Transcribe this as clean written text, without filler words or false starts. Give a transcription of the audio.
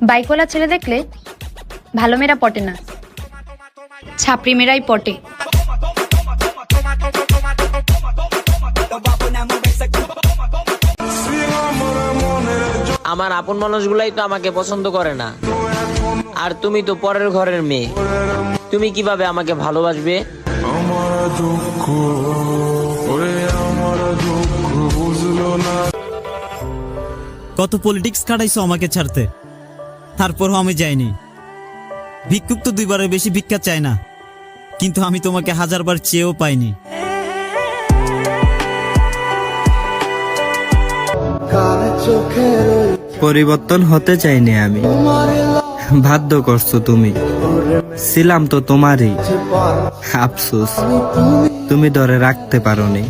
বাইকওয়ালা ছেলে দেখলে ভালো মেয়েরা পটে না, ছাপড়ি মেয়েরাই পটে। আমার আপন মানুষগুলাই তো আমাকে পছন্দ করে না, আর তুমি তো পরের ঘরের মেয়ে, তুমি কিভাবে আমাকে ভালোবাসবে? কত পলিটিক্স কাটাইছো আমাকে ছাড়তে, তারপরও আমি যাইনি। ভিক্ষুক তো 2বারের বেশি ভিক্ষা চায় না, কিন্তু আমি তোমাকে 1000বার চেয়েও পাইনি। পরিবর্তন হতে চাইনি আমি, বাধ্য করছো তুমি। ছিলাম তো তোমারই, আফসোস তুমি ধরে রাখতে পারোনি।